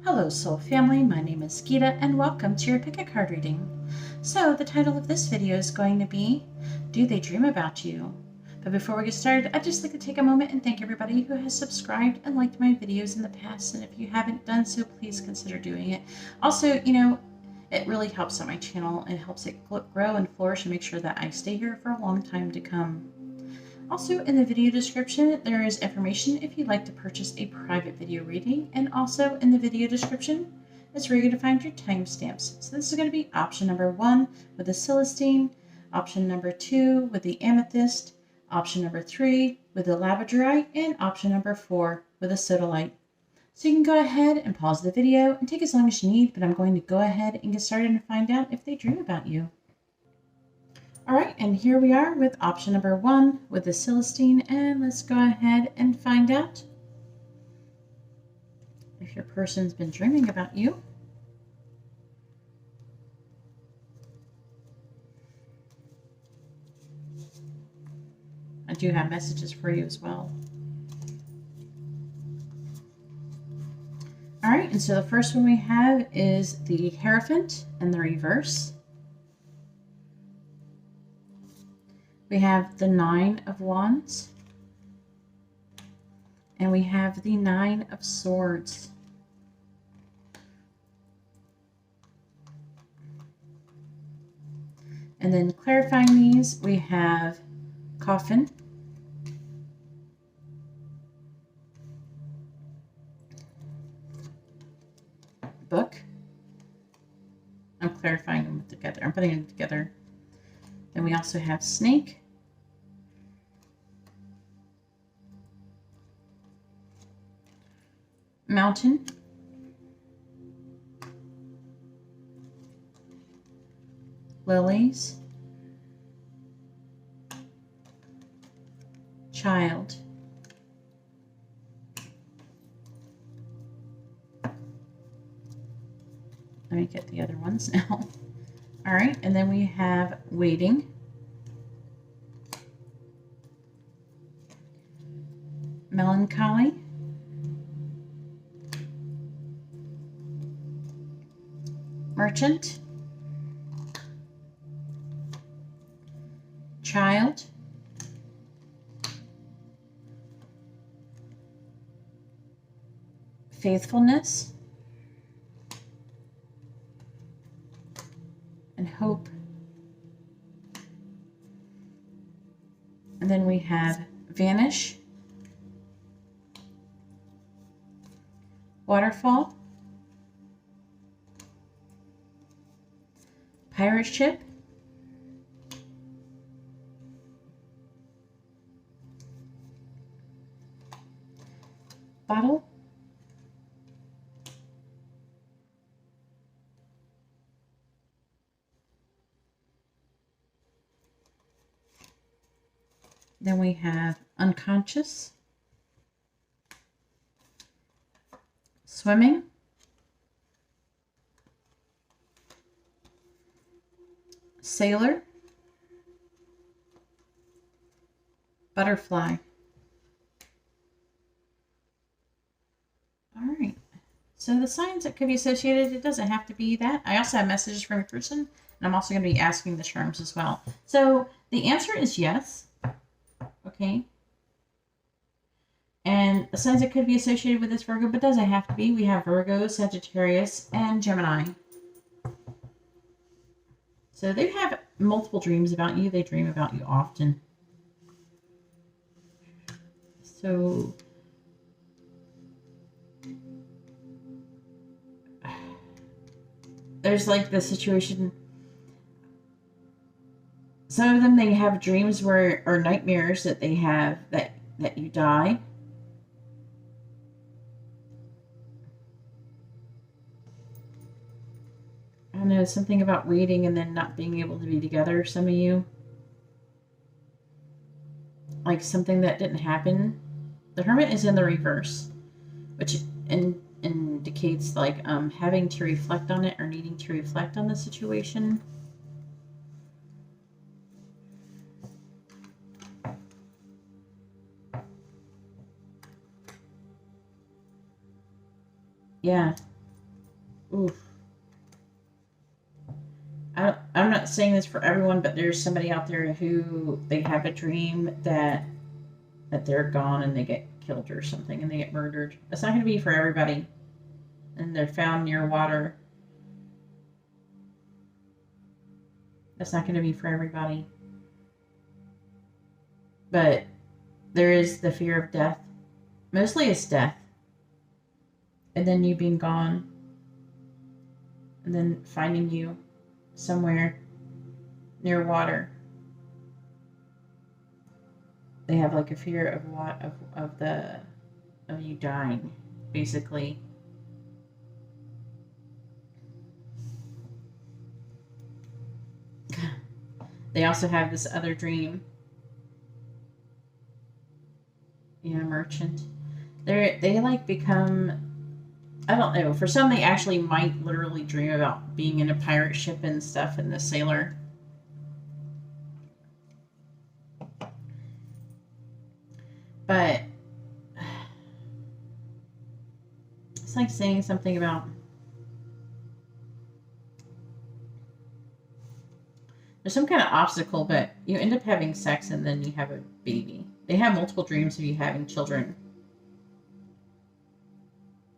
Hello Soul Family, my name is Geeta and welcome to your pick a card reading. So the title of this video is going to be, Do They Dream About You? But before we get started, I'd just like to take a moment and thank everybody who has subscribed and liked my videos in the past, and if you haven't done so, please consider doing it. Also, it really helps out my channel and helps it grow and flourish and make sure that I stay here for a long time to come. Also, in the video description, there is information if you'd like to purchase a private video reading, and also in the video description is where you're going to find your timestamps. So this is going to be option number 1 with the Celestine, option number 2 with the Amethyst, option number 3 with the Labradorite, and option number 4 with the Sodalite. So you can go ahead and pause the video and take as long as you need, but I'm going to go ahead and get started and find out if they dream about you. All right, and here we are with option number 1 with the Celestine, and let's go ahead and find out if your person's been dreaming about you. I do have messages for you as well. All right, and so the first one we have is the Hierophant in the reverse. We have the 9 of Wands, and we have the 9 of Swords. And then clarifying these, we have Coffin, Book. I'm clarifying them together. I'm putting them together. Then we also have Snake, Mountain, Lilies, Child, let me get the other ones now. All right, and then we have Waiting, Melancholy, Merchant, Child, Faithfulness, and Hope. And then we have Vanish, Waterfall, Pirate Ship, Bottle, then we have Unconscious, Swimming, Sailor, Butterfly. All right, so the signs that could be associated, it doesn't have to be that. I also have messages from a person, and I'm also going to be asking the charms as well. So the answer is yes. Okay. And the signs that could be associated with this Virgo, but doesn't have to be. We have Virgo, Sagittarius, and Gemini. So they have multiple dreams about you. They dream about you often. So there's like the situation. Some of them, they have dreams where, or nightmares that they have that you die. I don't know, something about waiting and then not being able to be together, some of you. Like something that didn't happen. The Hermit is in the reverse, which indicates like having to reflect on it or needing to reflect on the situation. Yeah. Oof. I'm not saying this for everyone, but there's somebody out there who they have a dream that they're gone and they get killed or something and they get murdered. That's not going to be for everybody. And they're found near water. That's not going to be for everybody. But there is the fear of death. Mostly it's death. And then you being gone. And then finding you somewhere near water. They have like a fear of what of you dying, basically. They also have this other dream. Yeah, merchant. They like become, I don't know. For some, they actually might literally dream about being in a pirate ship and stuff, and the sailor. But it's like saying something about there's some kind of obstacle, but you end up having sex and then you have a baby. They have multiple dreams of you having children.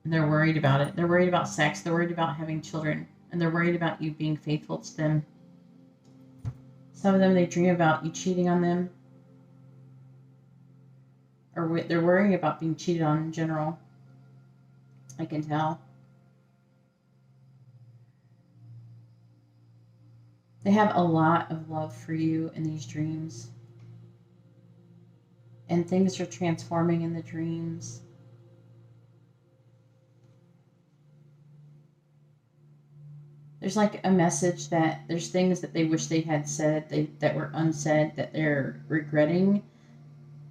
And they're worried about it. They're worried about sex. They're worried about having children. And they're worried about you being faithful to them. Some of them, they dream about you cheating on them. Or they're worrying about being cheated on in general. I can tell. They have a lot of love for you in these dreams. And things are transforming in the dreams. There's like a message that there's things that they wish they had said that were unsaid that they're regretting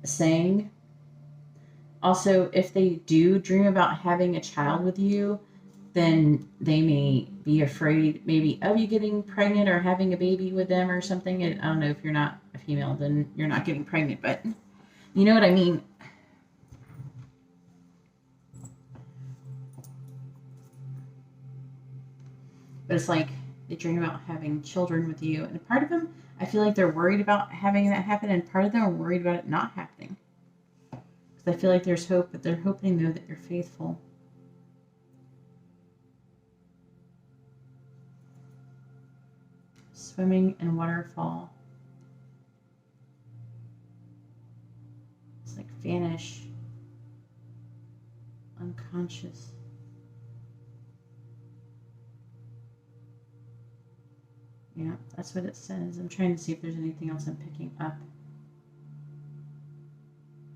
saying. Also, if they do dream about having a child with you, then they may be afraid maybe of you getting pregnant or having a baby with them or something. I don't know, if you're not a female, then you're not getting pregnant, but you know what I mean. But it's like they dream about having children with you, and part of them, I feel like they're worried about having that happen, and part of them are worried about it not happening. Because I feel like there's hope, but they're hoping, though, that you're faithful. Swimming in waterfall. It's like vanish. Unconscious. Yeah, that's what it says. I'm trying to see if there's anything else I'm picking up.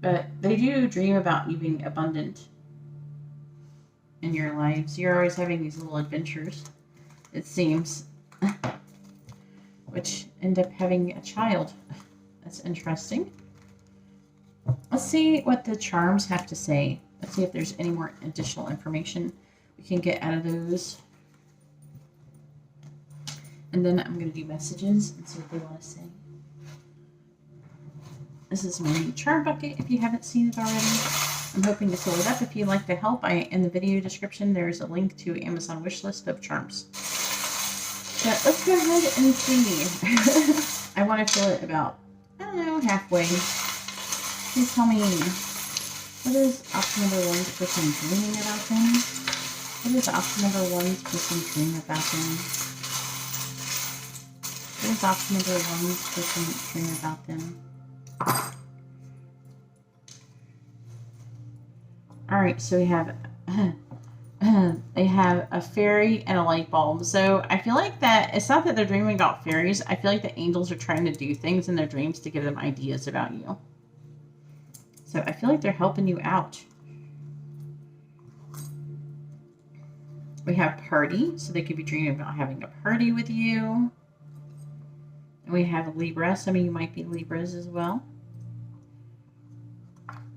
But they do dream about you being abundant in your lives. You're always having these little adventures, it seems, which end up having a child. That's interesting. Let's see what the charms have to say. Let's see if there's any more additional information we can get out of those. And then I'm going to do messages and see what they want to say. This is my charm bucket if you haven't seen it already. I'm hoping to fill it up. If you'd like to help, in the video description, there's a link to Amazon wish list of charms. But let's go ahead and see. I want to fill it about, I don't know, halfway. Please tell me, what is option number 1's person dreaming about them? What is option number 1's person dreaming about them? What is option number 1's person dreaming about them? Alright, so we have they have a fairy and a light bulb. So I feel like that it's not that they're dreaming about fairies. I feel like the angels are trying to do things in their dreams to give them ideas about you. So I feel like they're helping you out. We have party, so they could be dreaming about having a party with you. And we have Libra. Some of you might be Libras as well.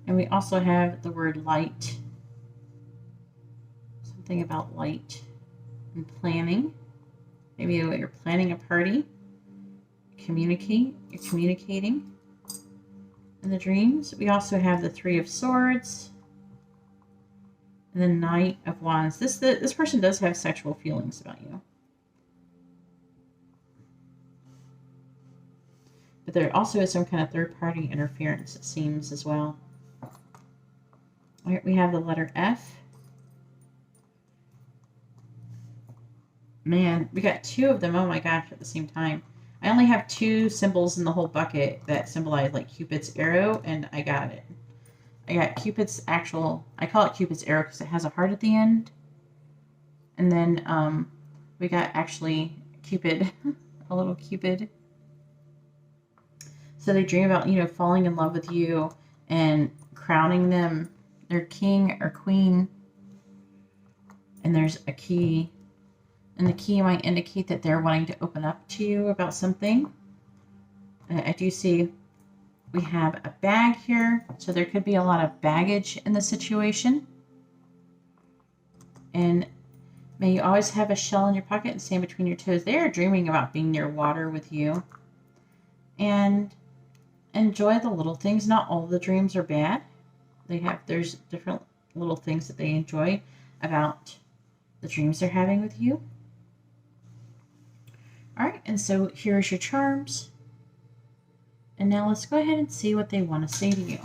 And we also have the word light. Something about light and planning. Maybe you're planning a party. You're communicating in the dreams. We also have the 3 of Swords. And the Knight of Wands. This person does have sexual feelings about you. But there also is some kind of third-party interference, it seems, as well. All right, we have the letter F. Man, we got two of them, oh my gosh, at the same time. I only have two symbols in the whole bucket that symbolize like Cupid's arrow, and I got it. I got Cupid's actual, I call it Cupid's arrow because it has a heart at the end. And then we got actually Cupid, a little Cupid. So they dream about, falling in love with you and crowning them their king or queen. And there's a key. And the key might indicate that they're wanting to open up to you about something. I do see we have a bag here. So there could be a lot of baggage in the situation. And may you always have a shell in your pocket and sand between your toes. They are dreaming about being near water with you. And enjoy the little things. Not all the dreams are bad. There's different little things that they enjoy about the dreams they're having with you. All right, and so here's your charms. And now let's go ahead and see what they want to say to you.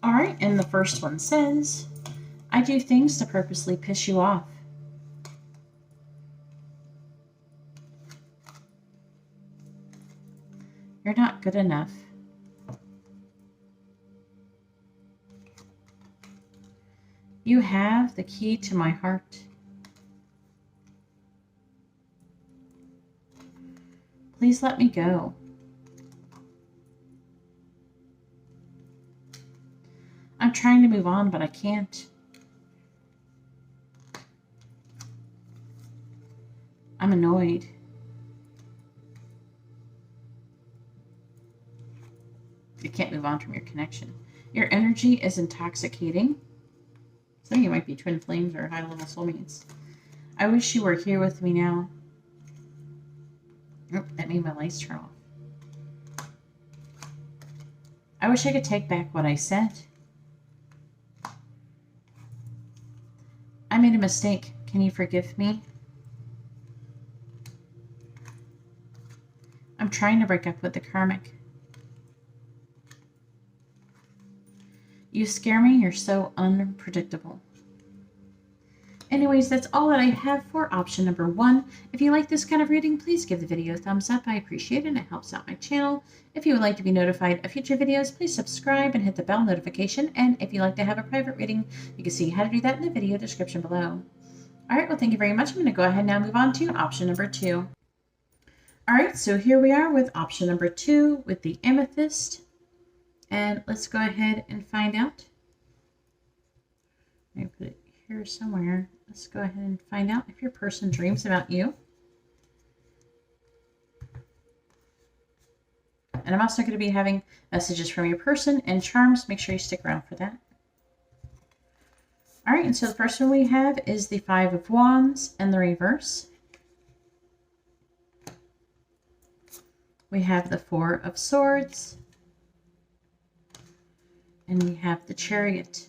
All right, and the first one says, I do things to purposely piss you off. You're not good enough. You have the key to my heart. Please let me go. I'm trying to move on, but I can't. I'm annoyed. You can't move on from your connection. Your energy is intoxicating. Some of you might be twin flames or high-level soulmates. I wish you were here with me now. Oh, that made my lights turn off. I wish I could take back what I said. I made a mistake. Can you forgive me? I'm trying to break up with the karmic. You scare me. You're so unpredictable. Anyways, that's all that I have for option number 1. If you like this kind of reading, please give the video a thumbs up. I appreciate it. It helps out my channel. If you would like to be notified of future videos, please subscribe and hit the bell notification. And if you'd like to have a private reading, you can see how to do that in the video description below. All right, well, thank you very much. I'm going to go ahead and now move on to option number 2. All right, so here we are with option number 2 with the amethyst. And let's go ahead and find out. Let me put it here somewhere. Let's go ahead and find out if your person dreams about you. And I'm also going to be having messages from your person and charms. Make sure you stick around for that. All right, and so the first one we have is the 5 of Wands and the reverse. We have the 4 of Swords. And we have the Chariot.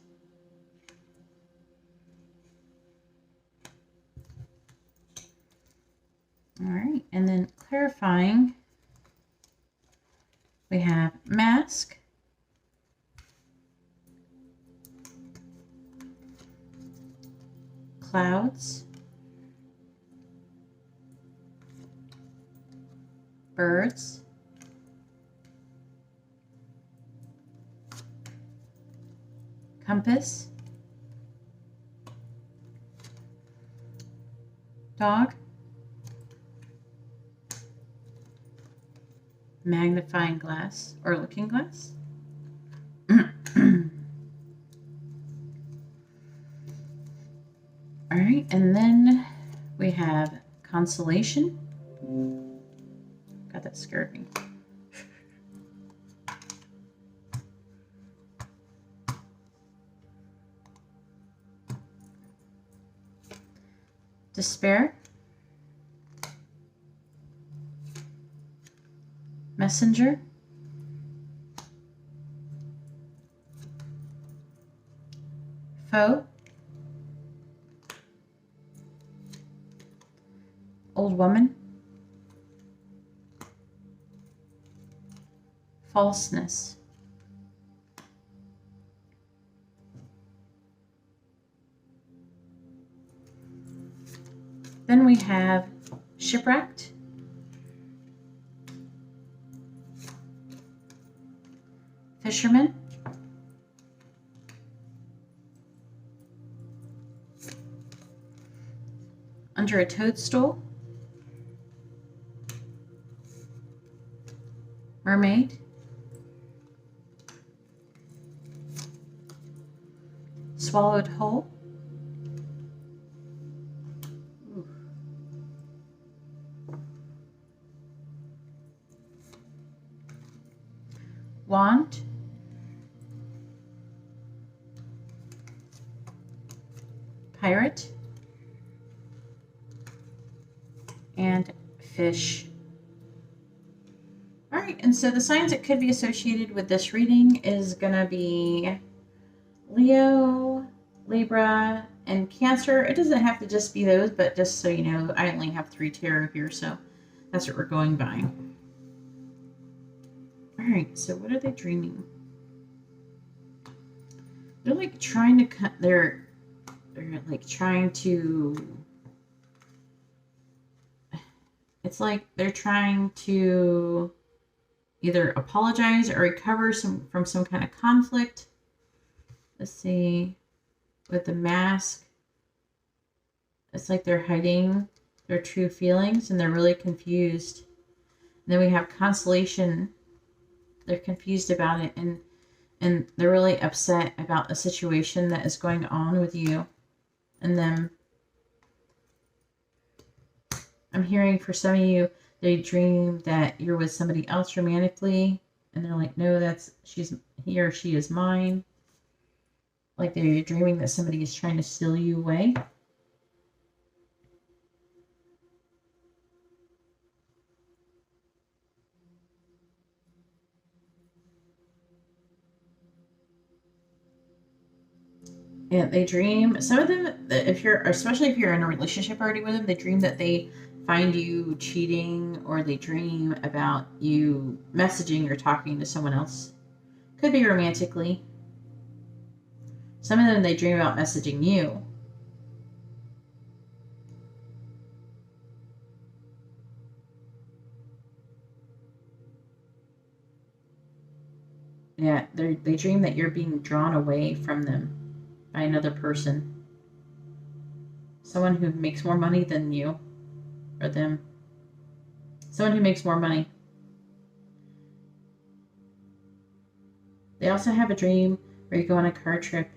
All right, and then clarifying, we have Mask, Clouds, Birds, Compass, Dog, Magnifying glass or looking glass, and then we have consolation. God, that scared me. Despair. Messenger. Foe. Old woman. Falseness. Then we have shipwrecked. Fisherman. Under a toadstool. Mermaid. Swallowed whole. Wand. Pirate. And fish. All right, and so the signs that could be associated with this reading is going to be Leo, Libra, and Cancer. It doesn't have to just be those, but just so you know, I only have 3 tarot here, so that's what we're going by. All right, so what are they dreaming? They're like trying to cut. They're like trying to. It's like they're trying to either apologize or recover from some kind of conflict. Let's see. With the mask, it's like they're hiding their true feelings and they're really confused. And then we have consolation. They're confused about it and they're really upset about a situation that is going on with you and them. I'm hearing for some of you, they dream that you're with somebody else romantically, and they're like, no, he or she is mine. Like they're dreaming that somebody is trying to steal you away. And they dream, some of them, especially if you're in a relationship already with them, they dream that they find you cheating, or they dream about you messaging or talking to someone else. Could be romantically. Some of them, they dream about messaging you. Yeah, they dream that you're being drawn away from them by another person. Someone who makes more money than you or them. Someone who makes more money. They also have a dream where you go on a car trip.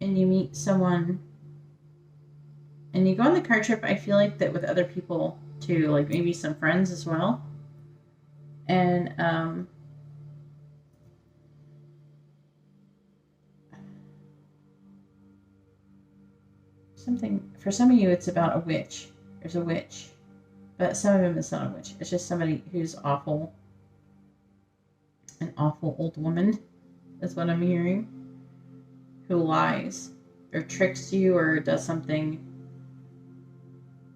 And you meet someone. And you go on the car trip, I feel like that with other people too, like maybe some friends as well. And for some of you, it's about a witch. There's a witch. But some of them, it's not a witch. It's just somebody who's awful. An awful old woman. That's what I'm hearing. Who lies. Or tricks you or does something.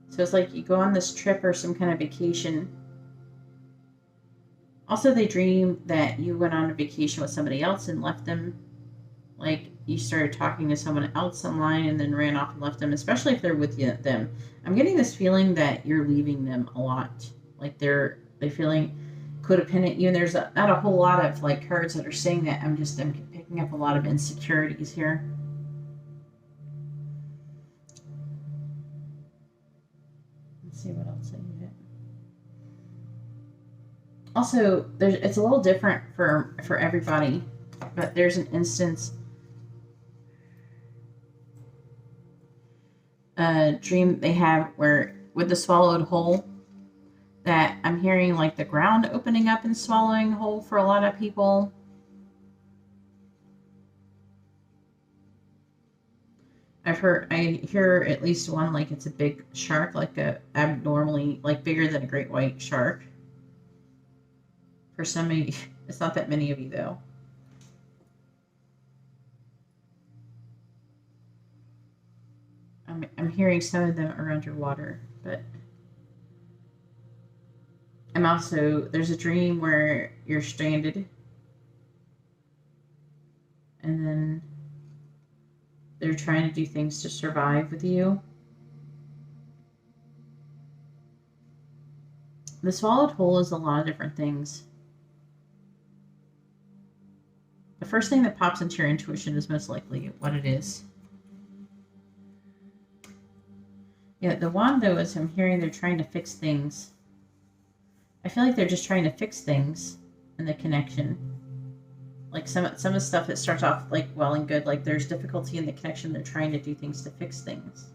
So it's like you go on this trip or some kind of vacation. Also, they dream that you went on a vacation with somebody else and left them. Like you started talking to someone else online and then ran off and left them, especially if they're with them. I'm getting this feeling that you're leaving them a lot. Like they're feeling codependent. You and there's not a whole lot of like cards that are saying that. I'm picking up a lot of insecurities here. Let's see what else I can get. Also, it's a little different for everybody. But there's an instance, a dream they have where with the swallowed whole, that I'm hearing like the ground opening up and swallowing whole for a lot of people. I hear at least one, like it's a big shark, like a abnormally, like bigger than a great white shark. For some of you, it's not that many of you though. I'm hearing some of them are underwater, but I'm also, there's a dream where you're stranded and then they're trying to do things to survive with you. The swallowed whole is a lot of different things. The first thing that pops into your intuition is most likely what it is. Yeah, the wand though is I'm hearing they're trying to fix things. I feel like they're just trying to fix things in the connection. Like some of the stuff that starts off like well and good, like there's difficulty in the connection. They're trying to do things to fix things.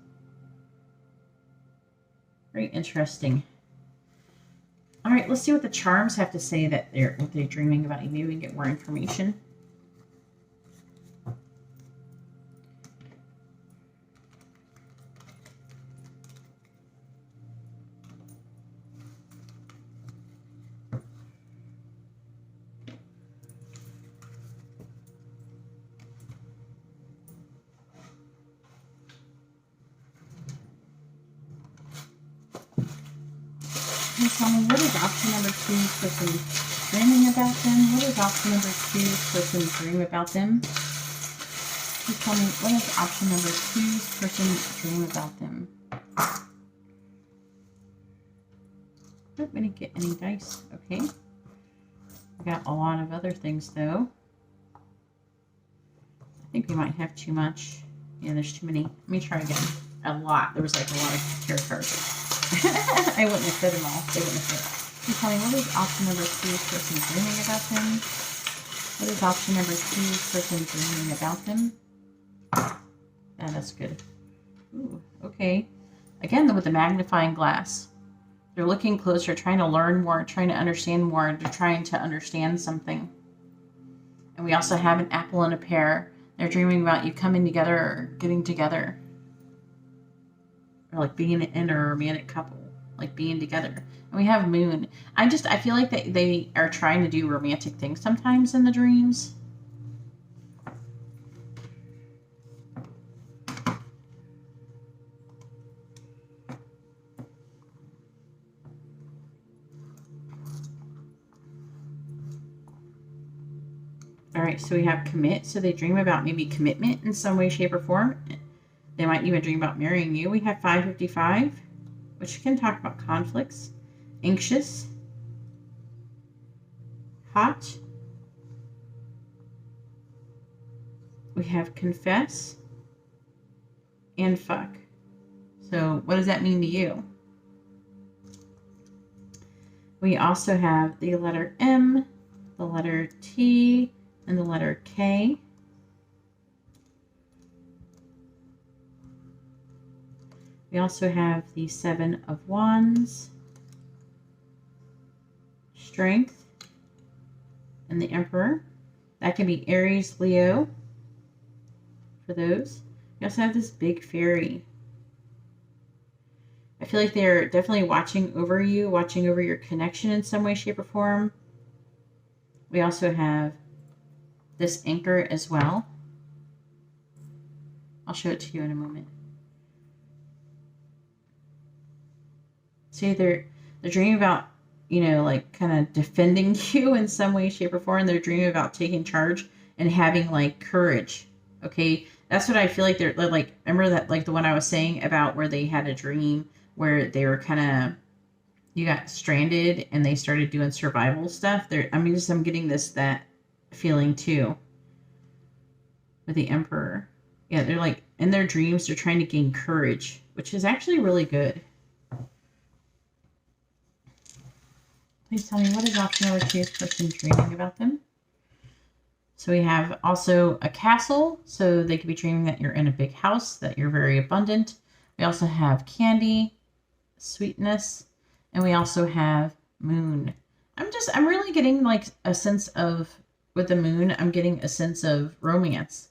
Very interesting. All right, let's see what the charms have to say that what they're dreaming about you. Maybe we can get more information. Tell me, what is option number 2's person dreaming about them? What is option number 2's person dream about them? Please tell me, what is option number 2's person dream about them? Oh, we didn't get any dice. Okay. We got a lot of other things, though. I think we might have too much. Yeah, there's too many. Let me try again. A lot. There was like a lot of tarot cards. I wouldn't have fit them all. They wouldn't have fit. Can you tell me, what is option number 2's person dreaming about them? What is option number 2's person dreaming about them? Yeah, that's good. Ooh, okay. Again, with the magnifying glass. They're looking closer, trying to learn more, trying to understand more. They're trying to understand something. And we also have an apple and a pear. They're dreaming about you coming together or getting together. Or like being in a romantic couple, like being together. And we have moon. I feel like they are trying to do romantic things sometimes in the dreams. All right, so we have commit. So they dream about maybe commitment in some way, shape, or form. They might even dream about marrying you. We have 555, which can talk about conflicts. Anxious. Hot. We have confess. And fuck. So what does that mean to you? We also have the letter M, the letter T, and the letter K. We also have the 7 of Wands, Strength, and the Emperor. That can be Aries, Leo, for those. We also have this big fairy. I feel like they're definitely watching over you, watching over your connection in some way, shape, or form. We also have this anchor as well. I'll show it to you in a moment. See, they're dreaming about, like kind of defending you in some way, shape, or form. They're dreaming about taking charge and having like courage. Okay, that's what I feel like they're like. Remember that, like the one I was saying about where they had a dream where they were kind of, you got stranded and they started doing survival stuff. I'm getting that feeling too with the Emperor. Yeah, they're like in their dreams, they're trying to gain courage, which is actually really good. Please tell me, what is option number 2's person dreaming about them? So we have also a castle. So they could be dreaming that you're in a big house, that you're very abundant. We also have candy, sweetness, and we also have moon. I'm really getting like a sense of, with the moon, I'm getting a sense of romance.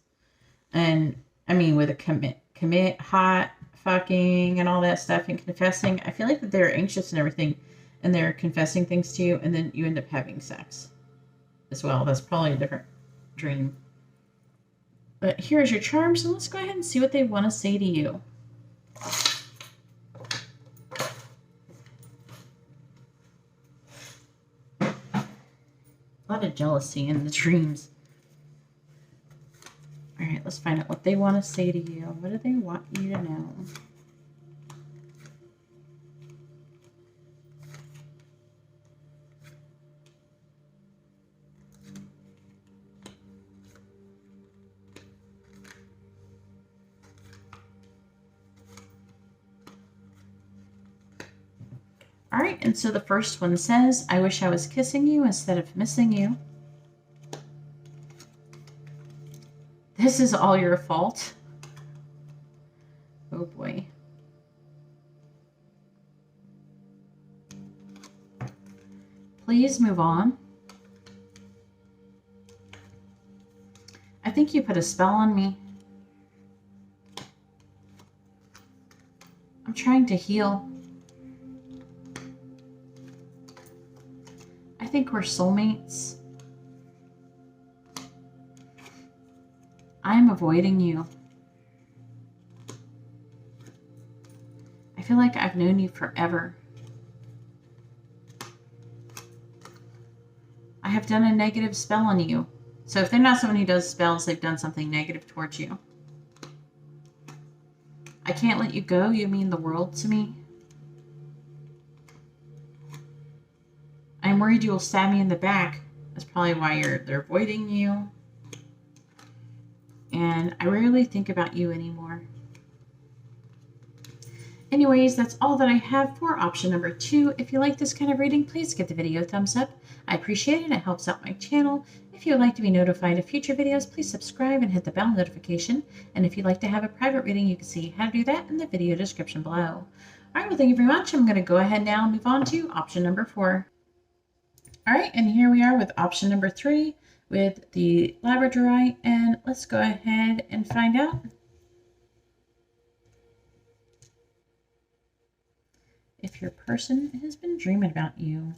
And I mean, with a commit, hot, fucking, and all that stuff, and confessing, I feel like that they're anxious and everything, and they're confessing things to you, and then you end up having sex as well. That's probably a different dream. But here's your charm, so let's go ahead and see what they want to say to you. A lot of jealousy in the dreams. All right, let's find out what they want to say to you. What do they want you to know? All right, and so the first one says, I wish I was kissing you instead of missing you. This is all your fault. Oh boy. Please move on. I think you put a spell on me. I'm trying to heal. I think we're soulmates. I'm avoiding you. I feel like I've known you forever. I have done a negative spell on you. So if they're not someone who does spells, they've done something negative towards you. I can't let you go. You mean the world to me. I'm worried you will stab me in the back. That's probably why they're avoiding you. And I rarely think about you anymore. Anyways, that's all that I have for option number 2. If you like this kind of reading, please give the video a thumbs up. I appreciate it. It helps out my channel. If you would like to be notified of future videos, please subscribe and hit the bell notification. And if you'd like to have a private reading, you can see how to do that in the video description below. All right, well, thank you very much. I'm going to go ahead now and move on to option number 4. All right, and here we are with option number 3 with the Labradorite, and let's go ahead and find out. If your person has been dreaming about you.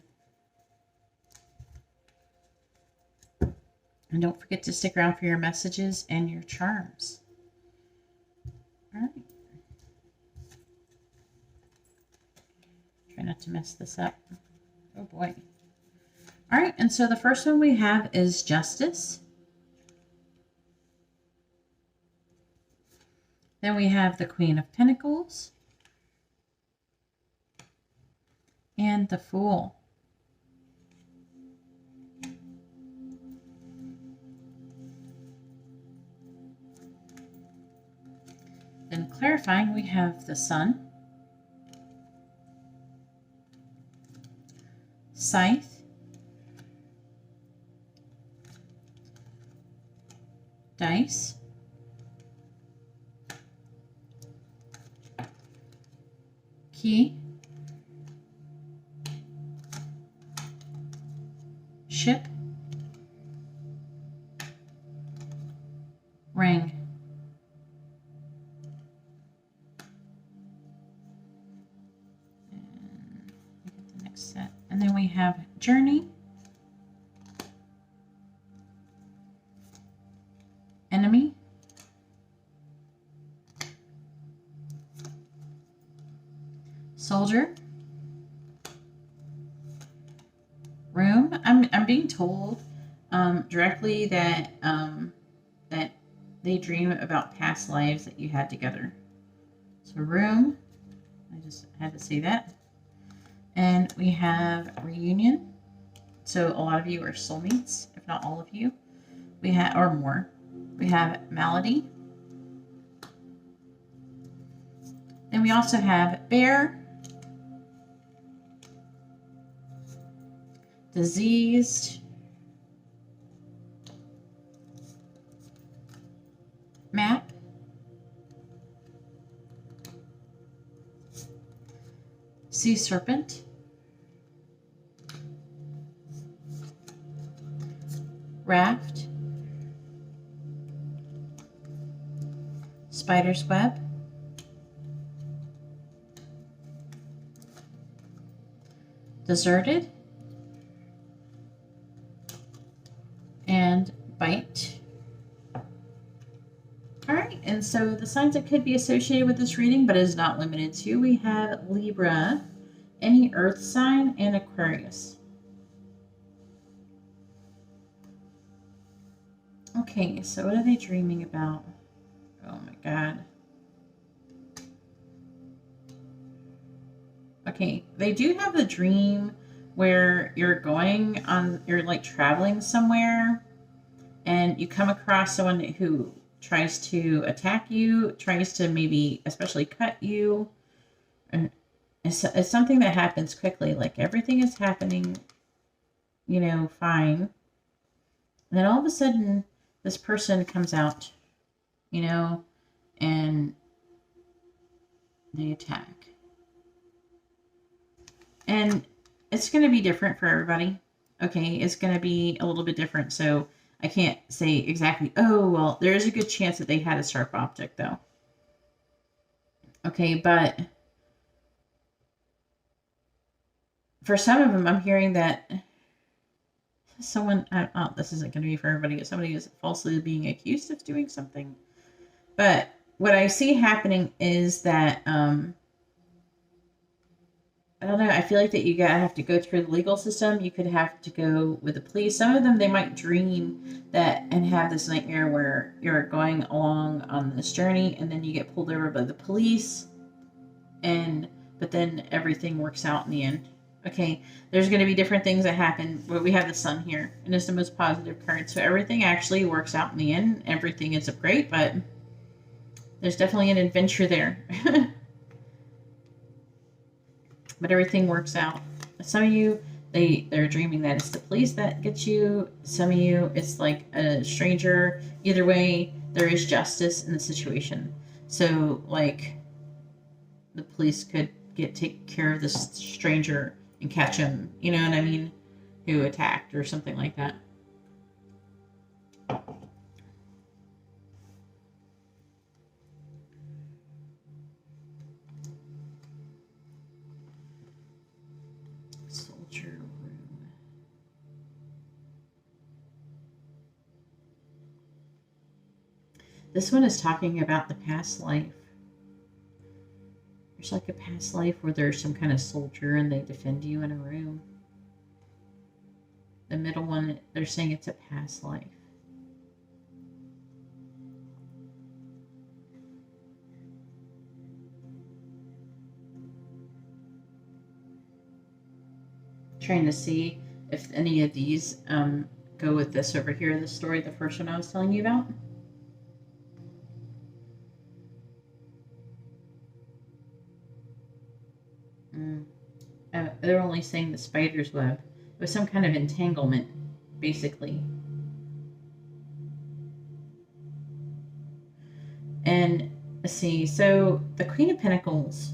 And don't forget to stick around for your messages and your charms. All right. Try not to mess this up. Oh boy. All right, and so the first one we have is Justice. Then we have the Queen of Pentacles. And the Fool. Then clarifying, we have the Sun, Scythe, Dice, Key, Ship, Ring. And the next set. And then we have Journey, Enemy, Soldier, Room. I'm being told directly that that they dream about past lives that you had together. So Room, I just had to say that. And we have Reunion. So a lot of you are soulmates, if not all of you. We have, or more. We have Malady. Then we also have Bear, Diseased, sea serpent, raft, spider's web, deserted, and bite. All right, and so the signs that could be associated with this reading, but is not limited to, we have Libra, any earth sign, and Aquarius. Okay, so what are they dreaming about? Oh my God. Okay, they do have the dream where you're like traveling somewhere, and you come across someone who tries to attack you, tries to maybe especially cut you. And it's something that happens quickly, like everything is happening, fine. And then all of a sudden, this person comes out, and they attack. And it's going to be different for everybody. Okay, it's going to be a little bit different. So I can't say exactly, oh, well, there is a good chance that they had a sharp object, though. Okay, but for some of them, I'm hearing that someone, this isn't going to be for everybody, but somebody is falsely being accused of doing something. But what I see happening is that, I don't know. I feel like that you gotta have to go through the legal system. You could have to go with the police. Some of them, they might dream that and have this nightmare where you're going along on this journey and then you get pulled over by the police, but then everything works out in the end. Okay, there's going to be different things that happen, but we have the sun here, and it's the most positive card. So everything actually works out in the end. Everything ends up great, but there's definitely an adventure there. But everything works out. Some of you, they're dreaming that it's the police that gets you. Some of you, it's like a stranger. Either way, there is justice in the situation. So, like, the police could take care of this stranger and catch him, you know what I mean, who attacked or something like that. This one is talking about the past life. There's like a past life where there's some kind of soldier and they defend you in a room. The middle one, they're saying it's a past life. Trying to see if any of these go with this over here, the story, the first one I was telling you about. They're only saying the spider's web. It was some kind of entanglement, basically. And let's see, so the Queen of Pentacles,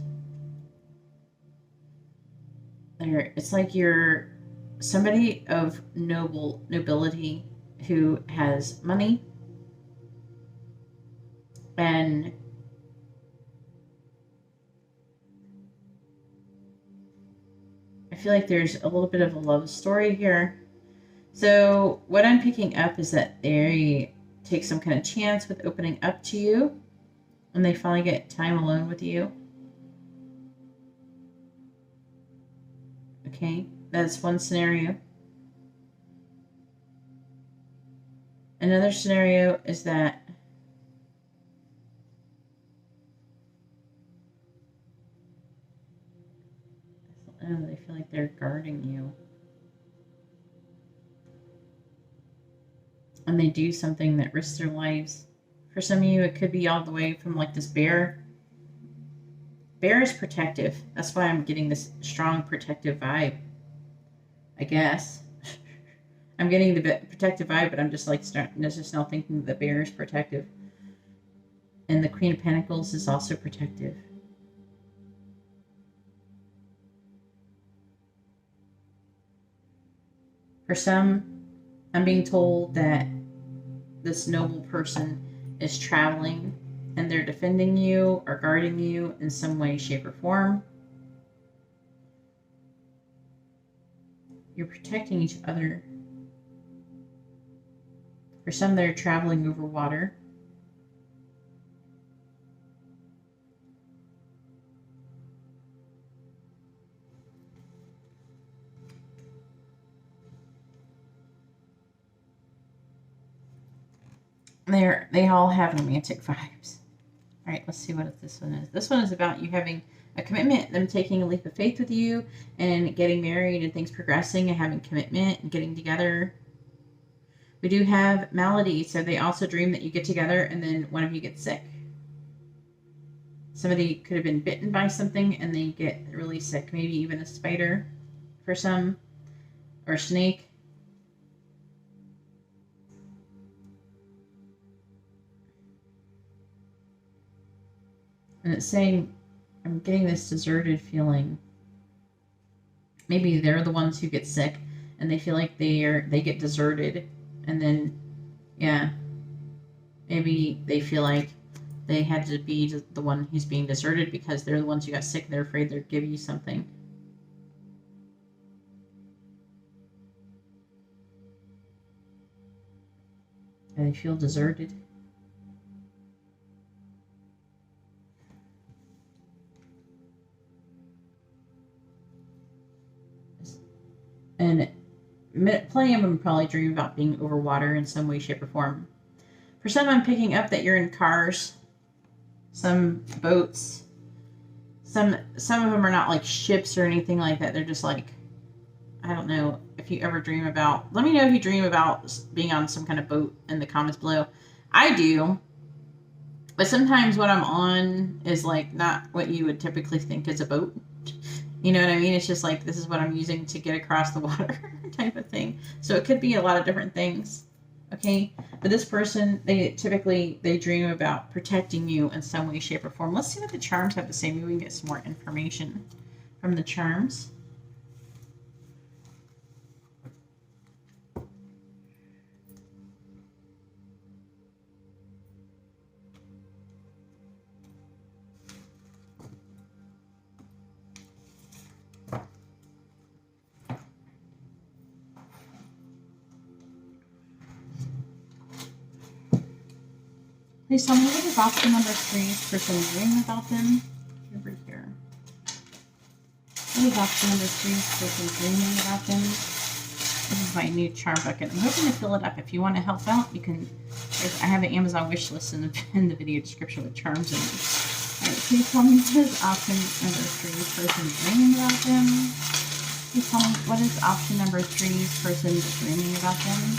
it's like you're somebody of nobility who has money, and I feel like there's a little bit of a love story here. So what I'm picking up is that they take some kind of chance with opening up to you, and they finally get time alone with you. Okay, that's one scenario. Another scenario is that they feel like they're guarding you. And they do something that risks their lives. For some of you, it could be all the way from like this bear. Bear is protective. That's why I'm getting this strong protective vibe, I guess. I'm getting the protective vibe, but I'm just like just now thinking the bear is protective. And the Queen of Pentacles is also protective. For some, I'm being told that this noble person is traveling and they're defending you or guarding you in some way, shape, or form. You're protecting each other. For some, they're traveling over water. They all have romantic vibes. All right, let's see what this one is. This one is about you having a commitment, them taking a leap of faith with you and getting married and things progressing and having commitment and getting together. We do have malady, so they also dream that you get together and then one of you gets sick. Somebody could have been bitten by something and they get really sick, maybe even a spider for some, or a snake. And it's saying, I'm getting this deserted feeling. Maybe they're the ones who get sick and they feel like they get deserted. And then, yeah, maybe they feel like they had to be the one who's being deserted because they're the ones who got sick and they're afraid they'll give you something. And they feel deserted. And plenty of them probably dream about being over water in some way, shape, or form. For some, I'm picking up that you're in cars, some boats. Some of them are not like ships or anything like that. They're just like, I don't know if you ever dream about, let me know if you dream about being on some kind of boat in the comments below. I do. But sometimes what I'm on is like not what you would typically think is a boat. You know what I mean? It's just like, this is what I'm using to get across the water type of thing. So it could be a lot of different things. Okay. But this person, they dream about protecting you in some way, shape, or form. Let's see what the charms have to say. Maybe we can get some more information from the charms. Please tell me what is option number 3's person dreaming about them over here. What is option number 3's person dreaming about them? This is my new charm bucket. I'm hoping to fill it up. If you want to help out, you can. I have an Amazon wish list in the video description with charms in it. All right, please tell me what is option number 3's person dreaming about them. Please tell me what is option number 3's person dreaming about them.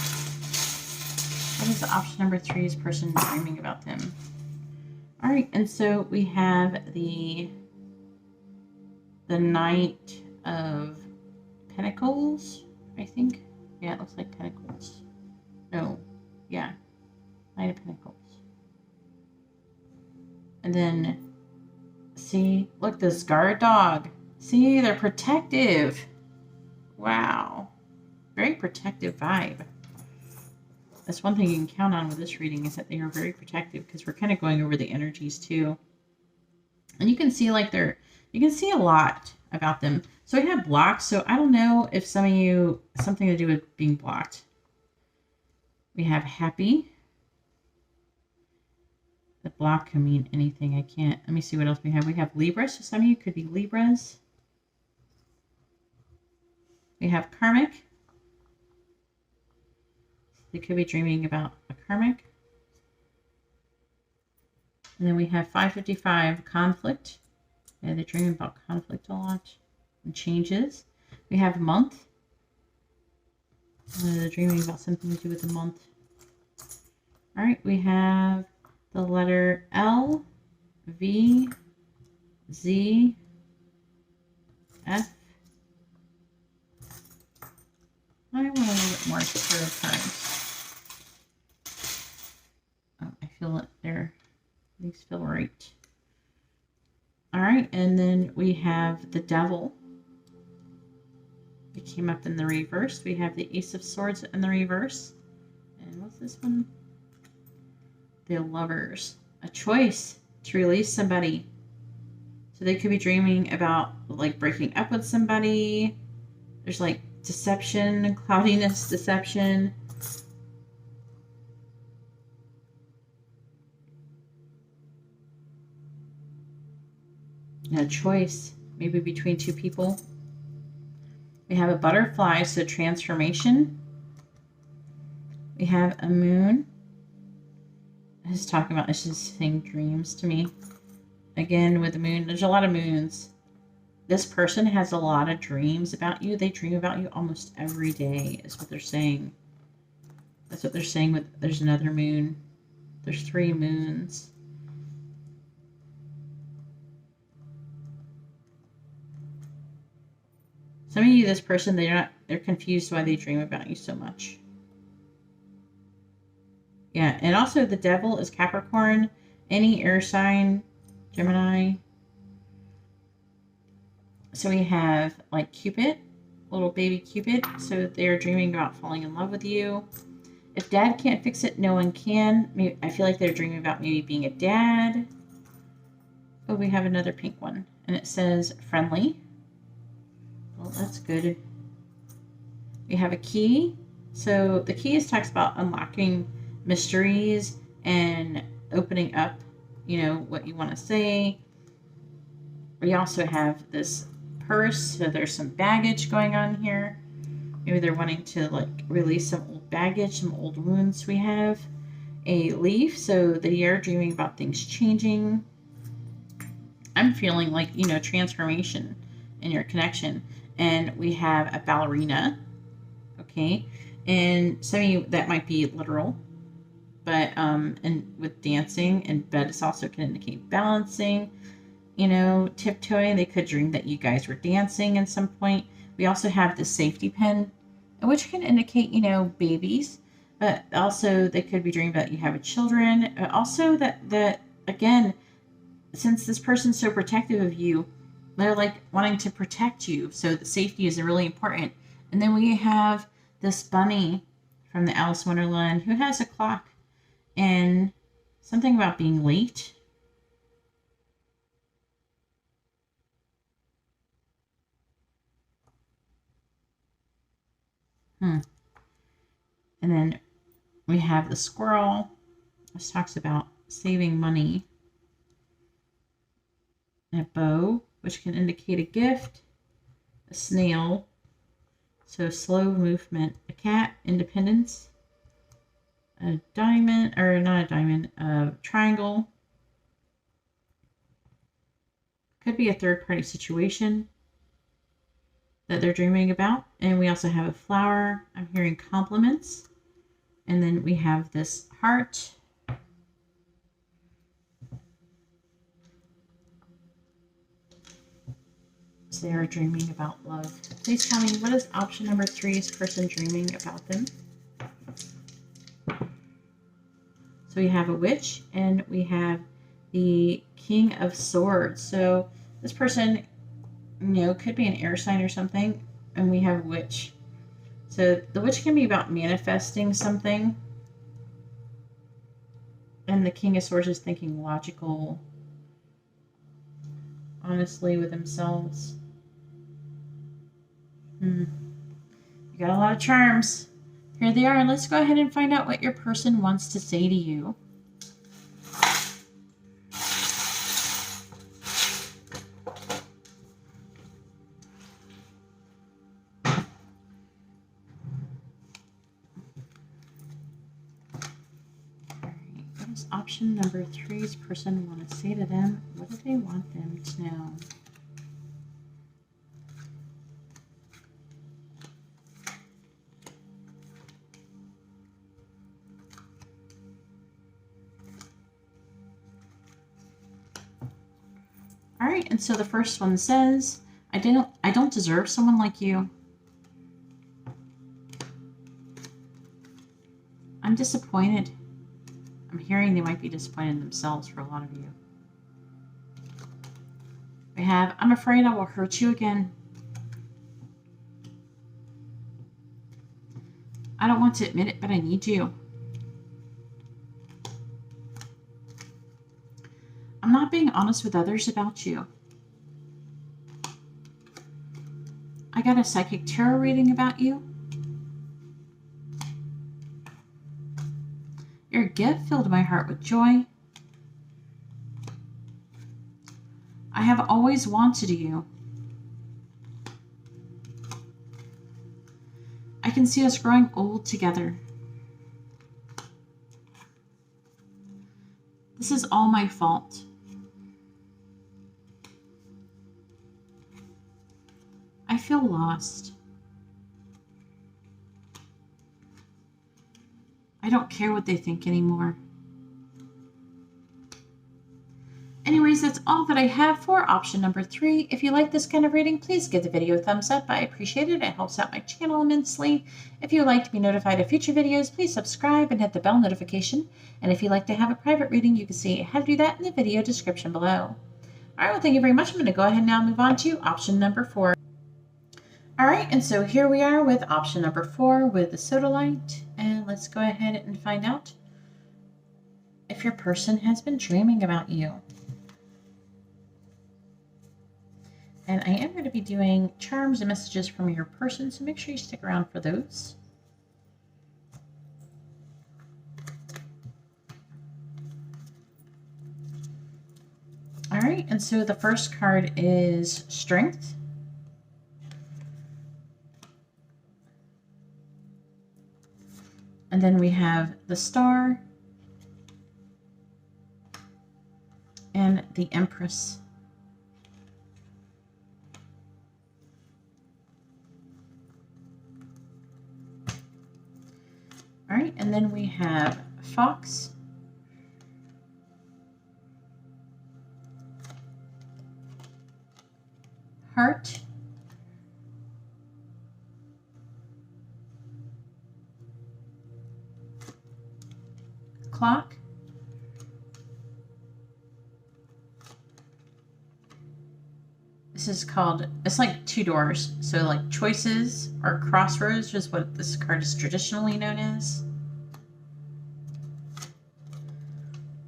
What is option number 3's person dreaming about them? All right, and so we have the Knight of Pentacles, I think. Yeah, it looks like Pentacles. No, yeah, Knight of Pentacles. And then, see, look, this guard dog. See, they're protective. Wow, very protective vibe. That's one thing you can count on with this reading, is that they are very protective, because we're kind of going over the energies too. And you can see like you can see a lot about them. So I have blocked. So I don't know if some of you, something to do with being blocked. We have happy. The block can mean anything. I can't, let me see what else we have. We have Libra. So some of you could be Libras. We have karmic. They could be dreaming about a karmic. And then we have 555, conflict. Yeah, they're dreaming about conflict a lot and changes. We have month. They're dreaming about something to do with the month. All right, we have the letter L, V, Z, F. I want a little bit more tarot cards. Oh, I feel it there. These feel right. All right, and then we have the devil. It came up in the reverse. We have the Ace of Swords in the reverse. And what's this one? The Lovers. A choice to release somebody. So they could be dreaming about like breaking up with somebody. There's like deception, cloudiness, deception. A choice, maybe between two people. We have a butterfly, so transformation. We have a moon. It's talking about, it's just saying dreams to me. Again, with the moon, there's a lot of moons. This person has a lot of dreams about you. They dream about you almost every day, is what they're saying. That's what they're saying with, there's another moon. There's 3 moons. Some of you, this person, they're confused why they dream about you so much. Yeah, and also the devil is Capricorn, any air sign, Gemini. So we have like Cupid, little baby Cupid. So they're dreaming about falling in love with you. If dad can't fix it, no one can. Maybe, I feel like they're dreaming about maybe being a dad. Oh, we have another pink one. And it says friendly. Well, that's good. We have a key. So the key talks about unlocking mysteries and opening up, you know, what you want to say. We also have this purse. So there's some baggage going on here. Maybe they're wanting to like release some old baggage, some old wounds. We have a leaf. So they are dreaming about things changing. I'm feeling like, you know, transformation in your connection. And we have a ballerina. Okay. And some of you, that might be literal. But, and with dancing, but it's also can indicate balancing, you know, tiptoeing. They could dream that you guys were dancing at some point. We also have the safety pin, which can indicate, you know, babies, but also they could be dreaming that you have children. Also that again, since this person's so protective of you, they're like wanting to protect you. So the safety is really important. And then we have this bunny from the Alice in Wonderland who has a clock and something about being late. And then we have the squirrel. This talks about saving money. A bow, which can indicate a gift. A snail, so slow movement. A cat, independence. A diamond, or not a diamond, a triangle. Could be a third-party situation that they're dreaming about. And we also have a flower. I'm hearing compliments. And then we have this heart. So they are dreaming about love. Please tell me, what is option number 3's person dreaming about them? So we have a witch and we have the King of Swords. So this person, you know, could be an air sign or something. And we have witch. So the witch can be about manifesting something. And the King of Swords is thinking logical, honestly, with themselves. You got a lot of charms. Here they are. Let's go ahead and find out what your person wants to say to you. What does option number 3's person want to say to them? What do they want them to know? All right, and so the first one says, I don't deserve someone like you. I'm disappointed. I'm hearing they might be disappointed in themselves for a lot of you. We have, I'm afraid I will hurt you again. I don't want to admit it, but I need you. I'm not being honest with others about you. I got a psychic tarot reading about you. Your gift filled my heart with joy. I have always wanted you. I can see us growing old together. This is all my fault. I feel lost. I don't care what they think anymore. Anyways, that's all that I have for option number 3. If you like this kind of reading, please give the video a thumbs up. I appreciate it. It helps out my channel immensely. If you would like to be notified of future videos, please subscribe and hit the bell notification. And if you'd like to have a private reading, you can see how to do that in the video description below. All right, well, thank you very much. I'm going to go ahead and now move on to option number 4. All right, and so here we are with option number 4 with the sodalite. And let's go ahead and find out if your person has been dreaming about you. And I am going to be doing charms and messages from your person, so make sure you stick around for those. All right, and so the first card is Strength. And then we have the Star and the Empress. All right, and then we have Fox, Heart, Clock, this is called, it's like 2 doors. So like choices or crossroads is what this card is traditionally known as.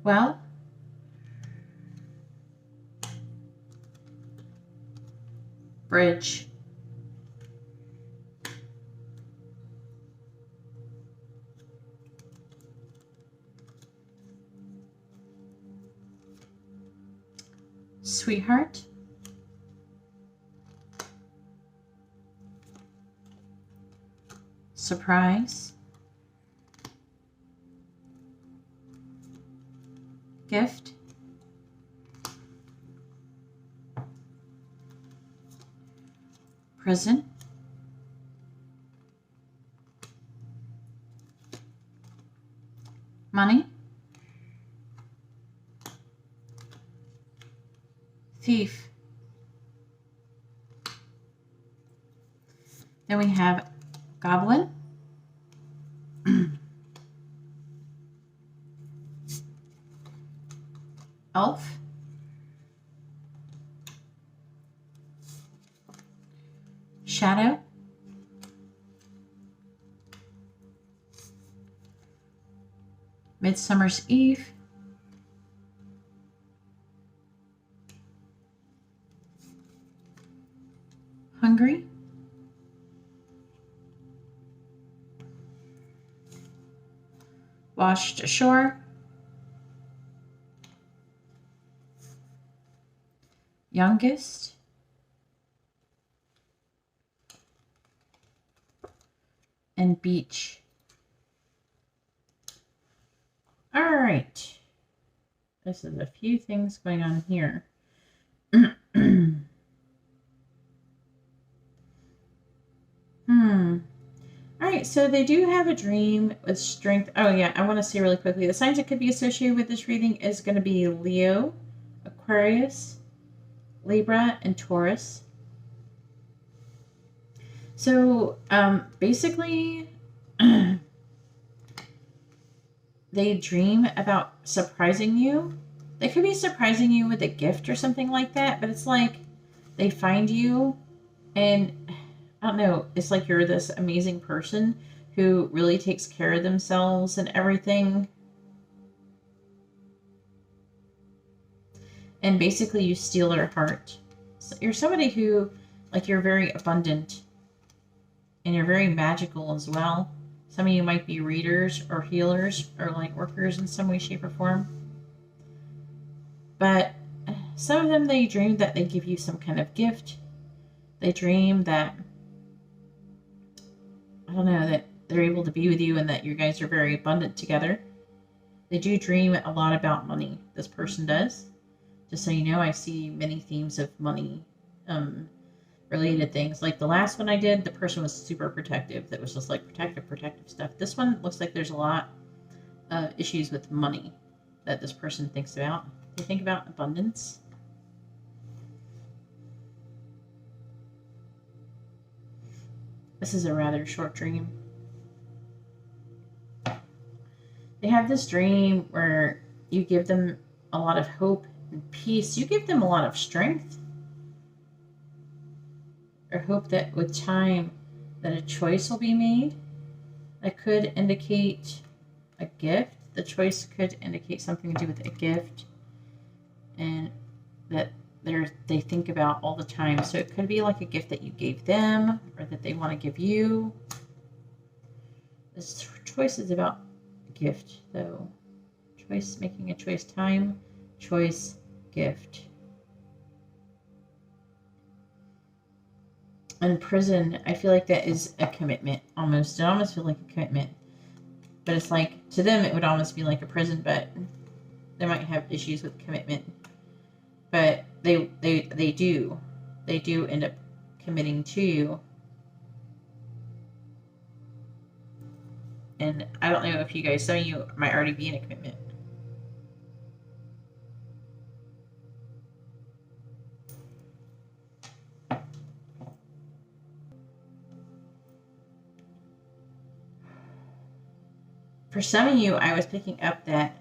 Well, Bridge, Sweetheart, Surprise, Gift, Prison, Money, Thief. Then we have Goblin, Elf, Shadow, Midsummer's Eve, Hungry, Washed Ashore, Youngest, and Beach. All right. This is a few things going on here. All right, so they do have a dream with strength. Oh yeah, I want to say really quickly, the signs that could be associated with this reading is going to be Leo, Aquarius, Libra, and Taurus. So basically, they dream about surprising you. They could be surprising you with a gift or something like that, but it's like they find you and I don't know, it's like you're this amazing person who really takes care of themselves and everything. And basically you steal their heart. So you're somebody who, like, you're very abundant and you're very magical as well. Some of you might be readers or healers or light workers in some way, shape, or form. But some of them, they dream that they give you some kind of gift. They dream that, I don't know, that they're able to be with you and that you guys are very abundant together. They do dream a lot about money. This person does. Just so you know, I see many themes of money related things. Like the last one I did, the person was super protective. That was just like protective stuff. This one looks like there's a lot of issues with money that this person thinks about. They think about abundance. This is a rather short dream. They have this dream where you give them a lot of hope and peace. You give them a lot of strength. Or hope that with time that a choice will be made. That could indicate a gift. The choice could indicate something to do with a gift. And that they think about all the time. So it could be like a gift that you gave them or that they want to give you. This choice is about gift, though. Choice, making a choice, time, choice, gift. In prison, I feel like that is a commitment almost. It almost feels like a commitment. But it's like, to them, it would almost be like a prison, but they might have issues with commitment. But they do end up committing to you. And I don't know if you guys, some of you might already be in a commitment. For some of you, I was picking up that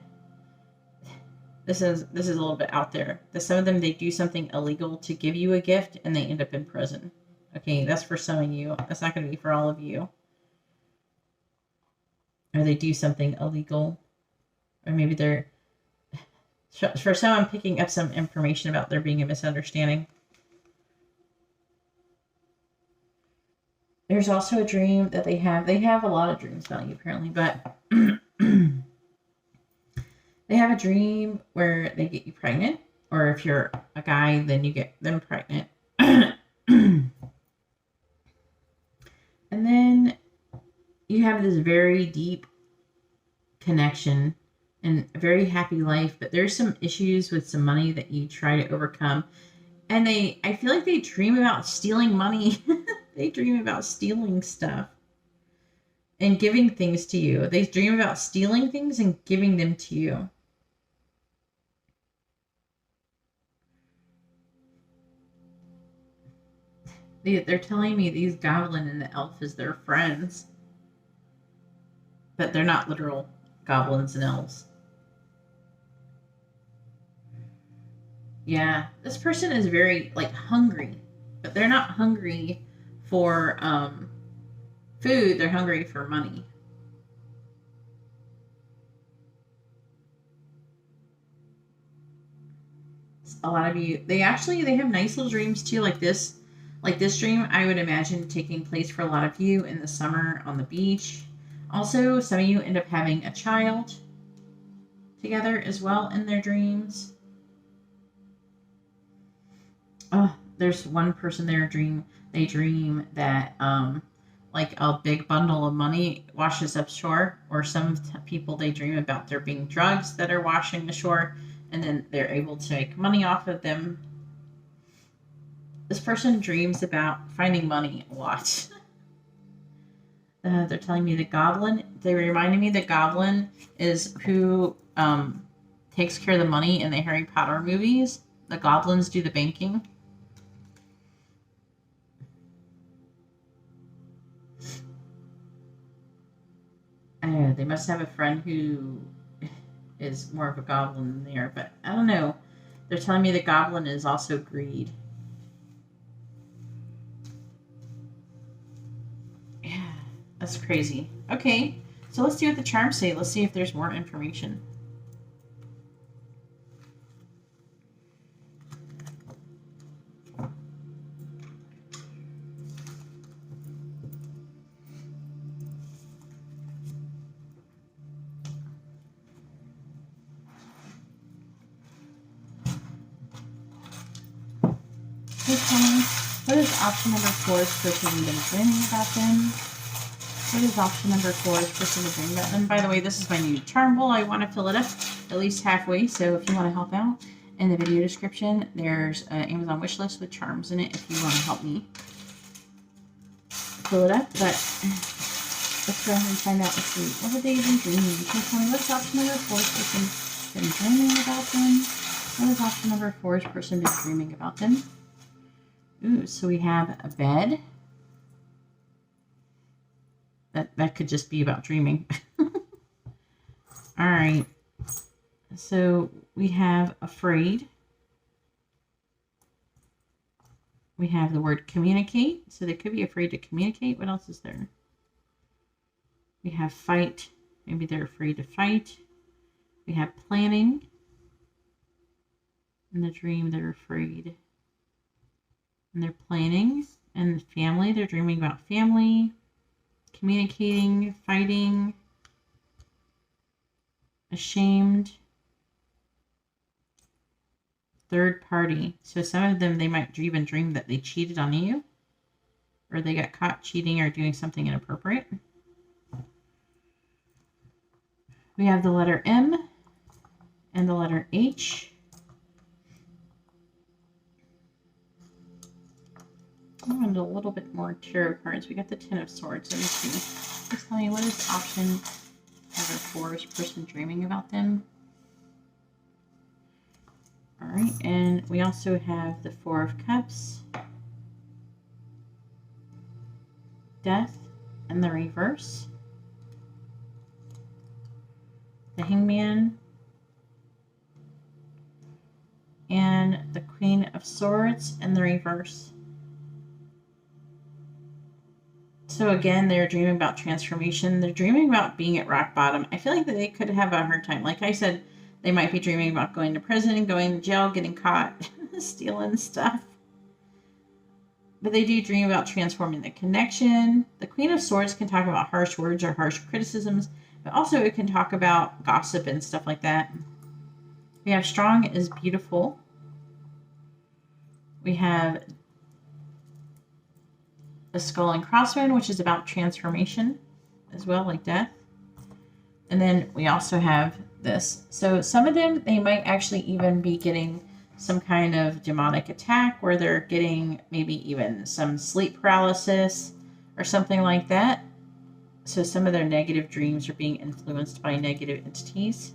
this is a little bit out there. That some of them, they do something illegal to give you a gift and they end up in prison. Okay, that's for some of you. That's not going to be for all of you. Or they do something illegal. Or maybe they're... For some, I'm picking up some information about there being a misunderstanding. There's also a dream that they have. They have a lot of dreams about you, apparently, but they have a dream where they get you pregnant, or if you're a guy, then you get them pregnant. And then you have this very deep connection and a very happy life, but there's some issues with some money that you try to overcome. And I feel like they dream about stealing money. They dream about stealing stuff and giving things to you. They dream about stealing things and giving them to you. They're telling me these goblin and the elf is their friends. But they're not literal goblins and elves. Yeah, this person is very, like, hungry. But they're not hungry for food. They're hungry for money. A lot of you, they have nice little dreams too, like this. Like this dream, I would imagine taking place for a lot of you in the summer on the beach. Also, some of you end up having a child together as well in their dreams. Oh, there's one person there they dream that like a big bundle of money washes up shore, or some people, they dream about there being drugs that are washing ashore and then they're able to make money off of them. This person dreams about finding money a lot. They're telling me the goblin. They reminded me the goblin is who takes care of the money in the Harry Potter movies. The goblins do the banking. They must have a friend who is more of a goblin than they are, but I don't know. They're telling me the goblin is also greed. That's crazy. Okay, so let's see what the charms say. Let's see if there's more information. Please tell me, what is option number 4's person been dreaming about them? What is option number 4's person been dreaming about them? By the way, this is my new charm bowl. I want to fill it up at least halfway, so if you want to help out, in the video description, there's an Amazon wish list with charms in it if you want to help me fill it up. But let's go ahead and find out. Let's see. What have they been dreaming? Can you tell me what's option number 4's person been dreaming about them? What is option number 4's person been dreaming about them? Ooh, so we have a bed. That could just be about dreaming. All right. So we have afraid. We have the word communicate. So they could be afraid to communicate. What else is there? We have fight. Maybe they're afraid to fight. We have planning. In the dream, they're afraid. And they're planning. And family, they're dreaming about family. Communicating, fighting. Ashamed. Third party. So some of them, they might even dream that they cheated on you. Or they got caught cheating or doing something inappropriate. We have the letter M and the letter H. I wanted a little bit more tarot cards. We got the Ten of Swords. Let me see. Please tell me, what is option number 4's person dreaming about them? All right, and we also have the Four of Cups, Death, and the reverse, the Hangman, and the Queen of Swords in the reverse. So again, they're dreaming about transformation. They're dreaming about being at rock bottom. I feel like that they could have a hard time. Like I said, they might be dreaming about going to prison, going to jail, getting caught, stealing stuff. But they do dream about transforming the connection. The Queen of Swords can talk about harsh words or harsh criticisms, but also it can talk about gossip and stuff like that. We have strong is beautiful. We have a skull and crossbone, which is about transformation as well, like death. And then we also have this. So some of them, they might actually even be getting some kind of demonic attack where they're getting maybe even some sleep paralysis or something like that. So some of their negative dreams are being influenced by negative entities.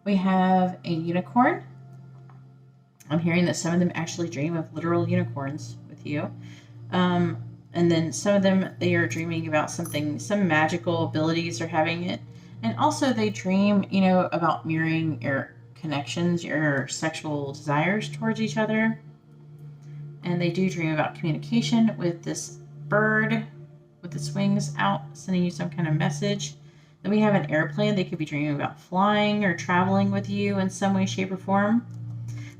We have a unicorn. I'm hearing that some of them actually dream of literal unicorns with you. And then some of them, they are dreaming about something, some magical abilities are having it. And also they dream, you know, about mirroring your connections, your sexual desires towards each other. And they do dream about communication with this bird with its wings out, sending you some kind of message. Then we have an airplane. They could be dreaming about flying or traveling with you in some way, shape, or form.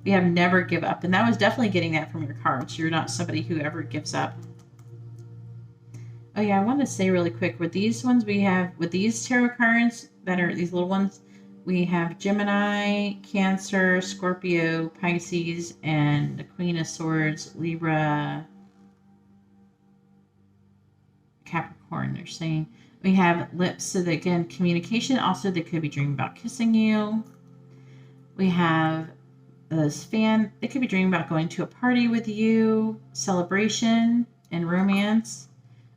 We have never give up. And that was definitely getting that from your cards. You're not somebody who ever gives up. Oh yeah, I want to say really quick, with these ones we have, with these tarot cards that are these little ones, we have Gemini, Cancer, Scorpio, Pisces, and the Queen of Swords, Libra, Capricorn. They're saying we have lips, so that again, communication. Also, they could be dreaming about kissing you. We have this fan. They could be dreaming about going to a party with you, celebration, and romance.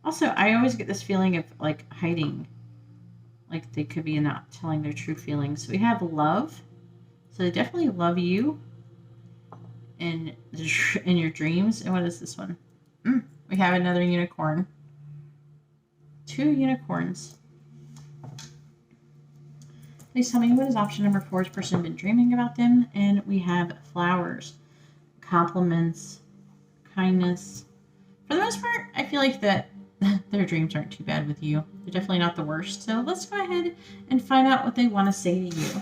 Also, I always get this feeling of like hiding, like they could be not telling their true feelings. We have love, so they definitely love you in your dreams. And what is this one? We have another unicorn. 2 unicorns. Please tell me, what is option number 4's person been dreaming about them? And we have flowers, compliments, kindness. For the most part, I feel like that their dreams aren't too bad with you. They're definitely not the worst. So let's go ahead and find out what they want to say to you.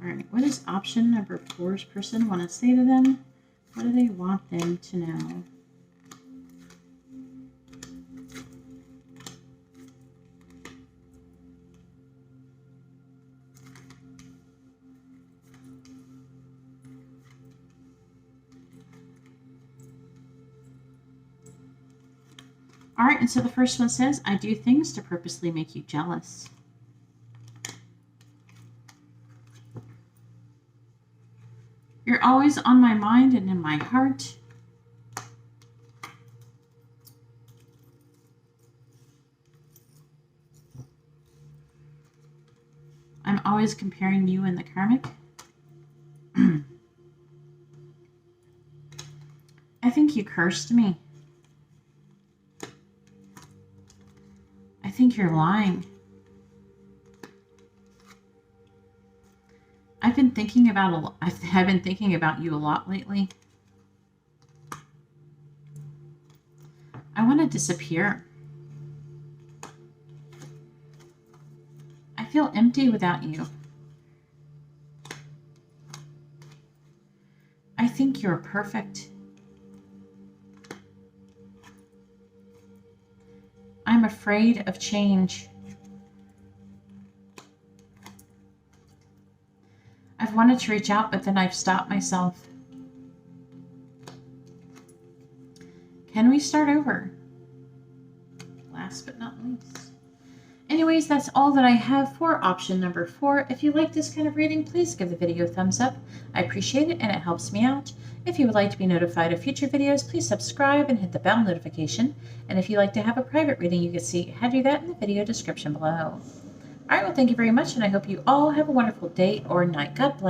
All right, what does option number 4's person want to say to them? What do they want them to know? All right, and so the first one says, I do things to purposely make you jealous. You're always on my mind and in my heart. I'm always comparing you and the karmic. I think you cursed me. I think you're lying. I've been thinking about you a lot lately. I want to disappear. I feel empty without you. I think you're perfect. I'm afraid of change. I've wanted to reach out, but then I've stopped myself. Can we start over? Last but not least. Anyways, that's all that I have for option number 4. If you like this kind of reading, please give the video a thumbs up. I appreciate it and it helps me out. If you would like to be notified of future videos, please subscribe and hit the bell notification. And if you'd like to have a private reading, you can see how to do that in the video description below. All right, well, thank you very much, and I hope you all have a wonderful day or night. God bless.